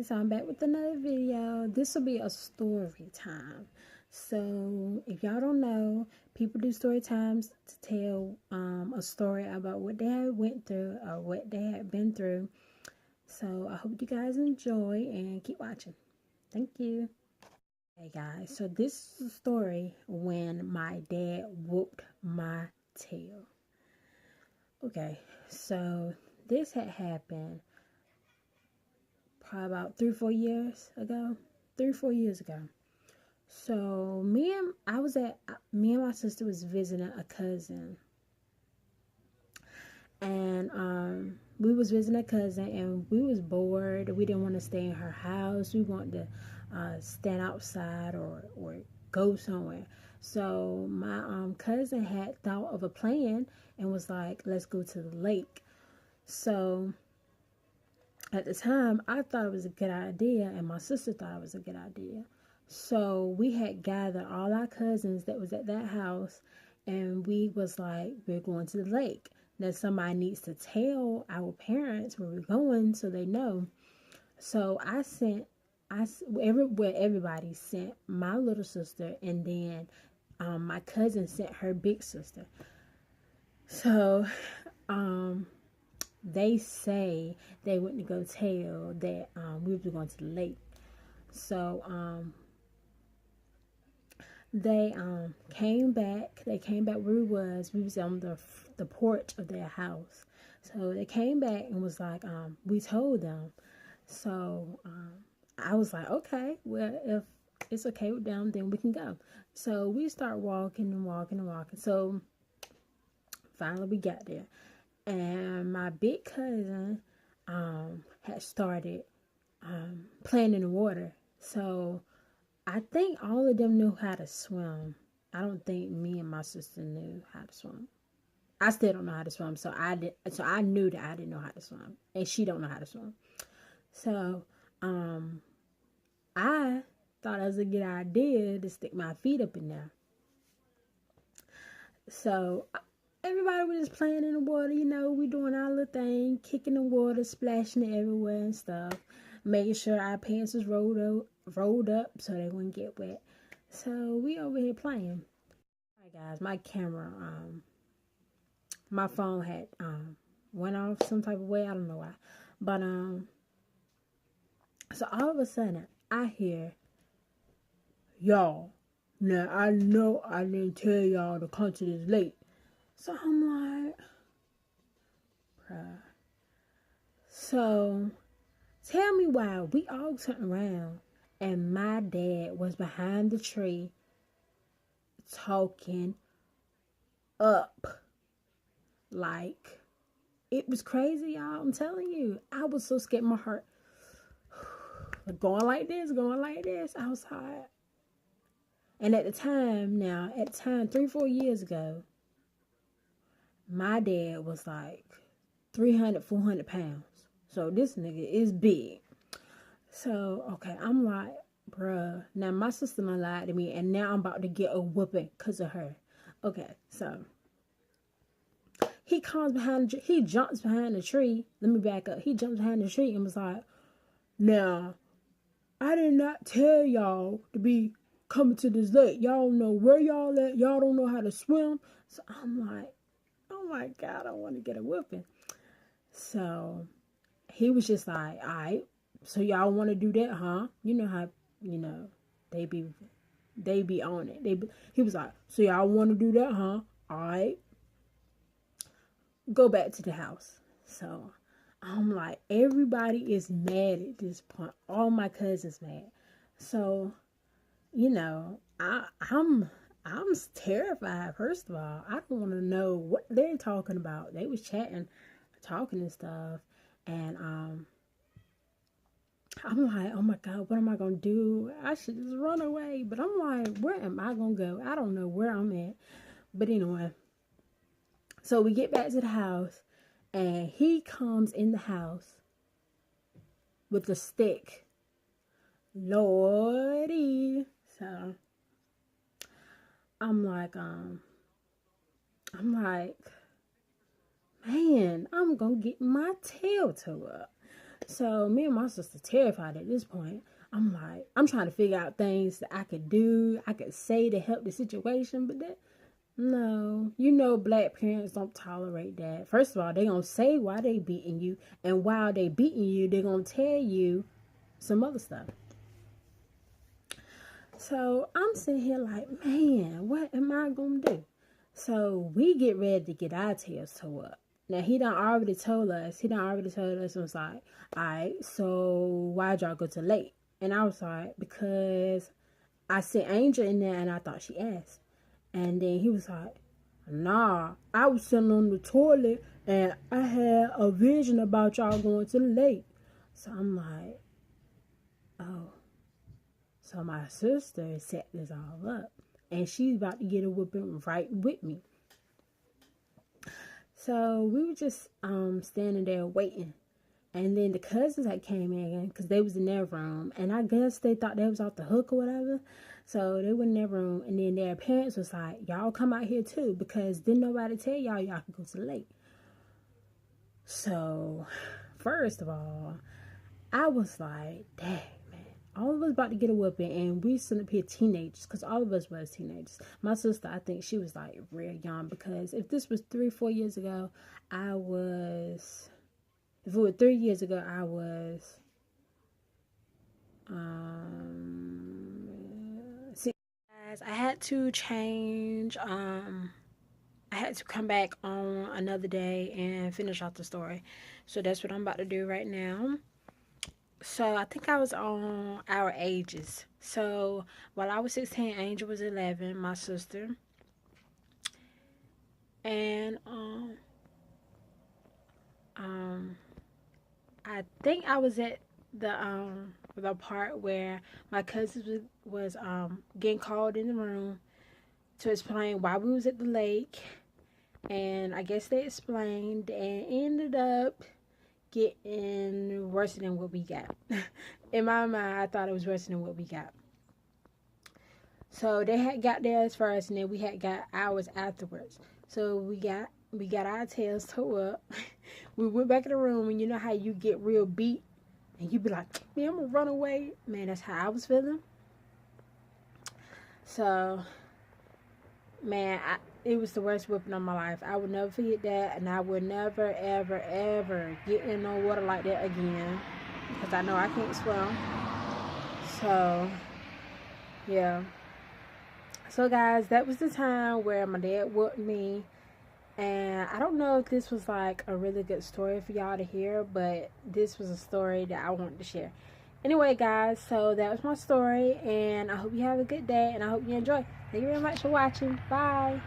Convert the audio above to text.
guys, so I'm back with another video. This will be a story time. So if y'all don't know, people do story times to tell a story about what they had went through or what they had been through. So I hope you guys enjoy and keep watching. Thank you. Hey guys, so this is a story when my dad whooped my tail. Okay, so this had happened probably about 3-4 years ago. 3-4 years ago. So me and my sister was visiting a cousin, and we was visiting a cousin, and we was bored. We didn't want to stay in her house. We wanted to stand outside or go somewhere. So my cousin had thought of a plan and was like, let's go to the lake. So at the time, I thought it was a good idea, and my sister thought it was a good idea. So we had gathered all our cousins that was at that house, and we was like, we're going to the lake. Now somebody needs to tell our parents where we're going so they know. So everybody sent my little sister, and then my cousin sent her big sister. So they say they went to go tell that we were going to the lake. So they came back. They came back where we was on the porch of their house. So they came back and was like, we told them. So I was like, okay, well, if it's okay with them, then we can go. So we start walking and walking and walking. So finally we got there. And my big cousin had started playing in the water. So I think all of them knew how to swim. I don't think me and my sister knew how to swim. I still don't know how to swim, so I knew that I didn't know how to swim, and she don't know how to swim. So I thought it was a good idea to stick my feet up in there. So everybody was just playing in the water, we doing our little thing, kicking the water, splashing it everywhere and stuff, making sure our pants was rolled up so they wouldn't get wet. So we over here playing. Alright guys, my camera, my phone had went off some type of way, I don't know why. But so all of a sudden I hear, y'all, now I know I didn't tell y'all to come to this lake. So I'm like, bruh. So tell me why we all turned around and my dad was behind the tree talking up. Like, it was crazy, y'all. I'm telling you. I was so scared. My heart going like this. I was hot. And at the time, 3-4 years ago, my dad was like 300-400 pounds. So this nigga is big. So, okay, I'm like, bruh. Now, my sister lied to me, and now I'm about to get a whooping because of her. Okay, so he jumps behind the tree. Let me back up. He jumps behind the tree and was like, now, I did not tell y'all to be coming to this lake. Y'all don't know where y'all at. Y'all don't know how to swim. So I'm like, oh my God, I want to get a whooping. So he was just like, all right, so y'all want to do that, huh? You know how, they be on it. He was like, so y'all want to do that, huh? All right, go back to the house. So I'm like, everybody is mad at this point. All my cousins mad. So, I'm terrified. First of all, I don't want to know what they're talking about. They was talking and stuff, and I'm like, oh my God, what am I gonna do? I should just run away. But I'm like, where am I gonna go? I don't know where I'm at. But anyway, so we get back to the house, and he comes in the house with a stick. Lordy. So I'm like, man, I'm gonna get my tail tore up. So me and my sister terrified at this point. I'm like, I'm trying to figure out things that I could do, I could say to help the situation, but that, no, you know, black parents don't tolerate that. First of all, they gonna say why they beating you, and while they beating you, they gonna tell you some other stuff. So I'm sitting here like, man, what am I gonna do? So we get ready to get our tails towed up. Now he done already told us. It was like, alright, so why'd y'all go to late? And I was like, because I sent Angel in there and I thought she asked. And then he was like, nah, I was sitting on the toilet and I had a vision about y'all going to the lake. So I'm like, oh. So my sister set this all up. And she's about to get a whooping right with me. So we were just standing there waiting. And then the cousins had came in because they was in their room. And I guess they thought they was off the hook or whatever. So they were in their room. And then their parents was like, y'all come out here too. Because didn't nobody tell y'all could go to the lake. So, first of all, I was like, dang, man. All of us about to get a whooping. And we sitting up here teenagers. Because all of us was teenagers. My sister, I think she was like real young. Because if this was 3-4 years ago, if it was 3 years ago, I was, see, guys, I had to change, I had to come back on another day and finish off the story. So that's what I'm about to do right now. So I think I was on our ages. So while I was 16, Angel was 11, my sister. And, I think I was at the part where my cousin was getting called in the room to explain why we was at the lake, and I guess they explained and ended up getting worse than what we got. In my mind, I thought it was worse than what we got. So they had got theirs first, and then we had got ours afterwards. So we got our tails towed up. We went back in the room, and you know how you get real beat, and you be like, man, I'm gonna run away. Man, that's how I was feeling. So, man, it was the worst whipping of my life. I would never forget that, and I would never, ever, ever get in no water like that again, because I know I can't swim. So, yeah. So, guys, that was the time where my dad whooped me. And I don't know if this was like a really good story for y'all to hear, but this was a story that I wanted to share. Anyway, guys, so that was my story, and I hope you have a good day, and I hope you enjoy. Thank you very much for watching. Bye.